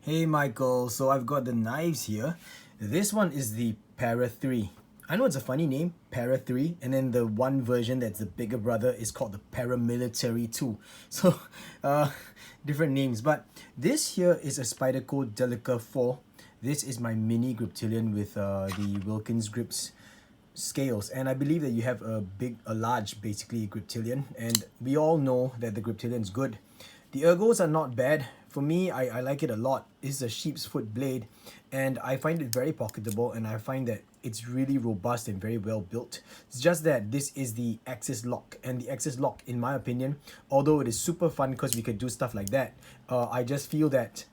Hey Michael, so I've got the knives here. This one is the Para 3. I know it's a funny name, Para 3, and then the one version that's the bigger brother is called the Paramilitary 2. So, uh, different names. But this here is a Spyderco Delica 4. This is my mini Griptilian with the Wilkins grips scales, and I believe that you have a large basically Griptilian, and we all know that the Griptilian is good. The ergos are not bad. For me, I like it a lot. It's a sheep's foot blade, and I find it very pocketable, and I find that it's really robust and very well built. It's just that this is the Axis lock, and the Axis lock, in my opinion, although it is super fun because we could do stuff like that, I just feel that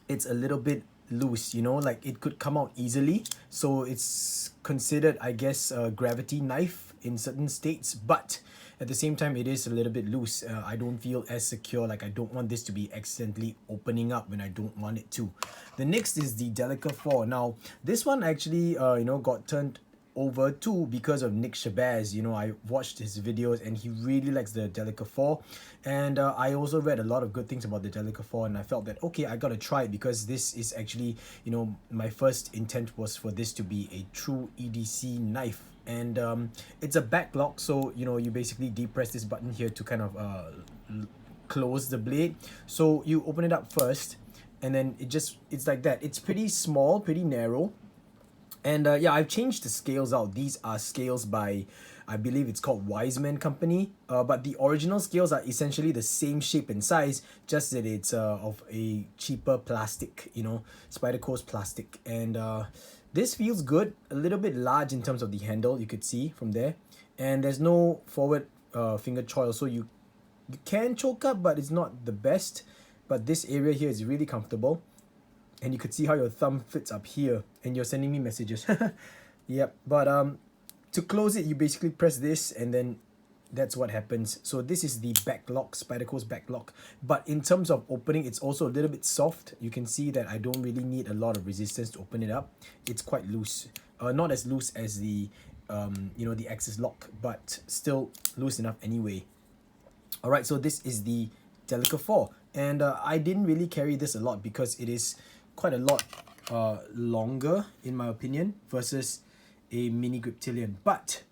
it's a little bit loose, you know, like it could come out easily. So it's considered, I guess, a gravity knife in certain states, but at the same time it is a little bit loose. I don't feel as secure. Like, I don't want this to be accidentally opening up when I don't want it to. The next is the Delica 4. Now this one actually got turned over too because of Nick Shabazz. You know, I watched his videos and he really likes the Delica 4, and I also read a lot of good things about the Delica 4, and I felt that okay, I gotta try it because this is actually, you know, my first intent was for this to be a true EDC knife. And it's a back lock, so you know, you basically depress this button here to kind of close the blade. So you open it up first, and then it's like that. It's pretty small, pretty narrow. And yeah, I've changed the scales out. These are scales by, I believe it's called Wiseman Company. But the original scales are essentially the same shape and size, just that it's of a cheaper plastic, you know, Spyderco's plastic. And this feels good, a little bit large in terms of the handle, you could see from there. And there's no forward finger choil, so you can choke up, but it's not the best. But this area here is really comfortable. And you could see how your thumb fits up here, and you're sending me messages. Yep. But to close it, you basically press this, and then that's what happens. So this is the back lock, Spyderco's back lock. But in terms of opening, it's also a little bit soft. You can see that I don't really need a lot of resistance to open it up. It's quite loose. Not as loose as the the Axis lock, but still loose enough anyway. All right, so this is the Delica 4, and I didn't really carry this a lot because it is quite a lot longer in my opinion versus a mini Griptilian. But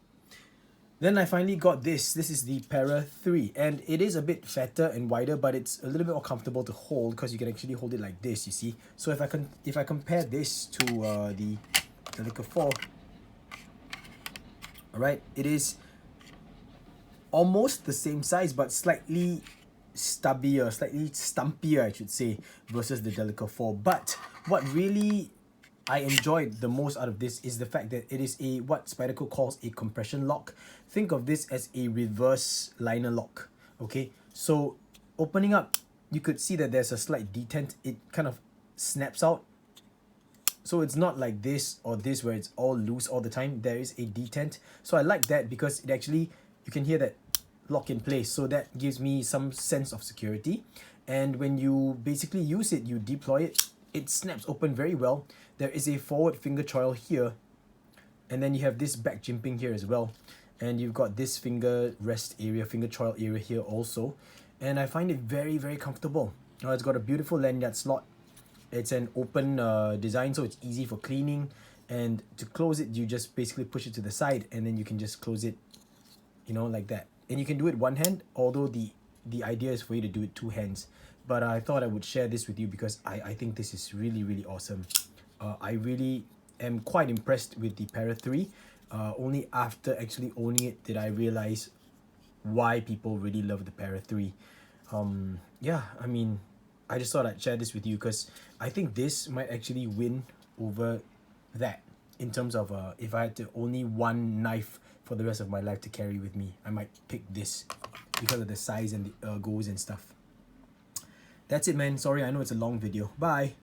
then I finally got this. This is the Para 3, and it is a bit fatter and wider, but it's a little bit more comfortable to hold because you can actually hold it like this, you see. So if I compare this to the Delica 4, all right, it is almost the same size but slightly stubbier, slightly stumpier, I should say, versus the Delica 4. But what really I enjoyed the most out of this is the fact that it is a what Spyderco calls a compression lock. Think of this as a reverse liner lock. Okay, so opening up, you could see that there's a slight detent. It kind of snaps out. So it's not like this or this where it's all loose all the time. There is a detent. So I like that because it actually, you can hear that lock in place, so that gives me some sense of security. And when you basically use it, you deploy it, it snaps open very well. There is a forward finger choil here, and then you have this back jimping here as well, and you've got this finger rest area, finger choil area here also. And I find it very, very comfortable. It's got a beautiful lanyard slot. It's an open design, so it's easy for cleaning. And to close it, you just basically push it to the side, and then you can just close it, you know, like that. And you can do it one hand, although the idea is for you to do it two hands. But I thought I would share this with you because I think this is really, really awesome. I really am quite impressed with the Para 3. Only after actually owning it did I realize why people really love the Para 3. Yeah, I mean, I just thought I'd share this with you because I think this might actually win over that in terms of if I had to only one knife for the rest of my life to carry with me, I might pick this because of the size and the ergos and stuff. That's it, man. Sorry, I know it's a long video. Bye.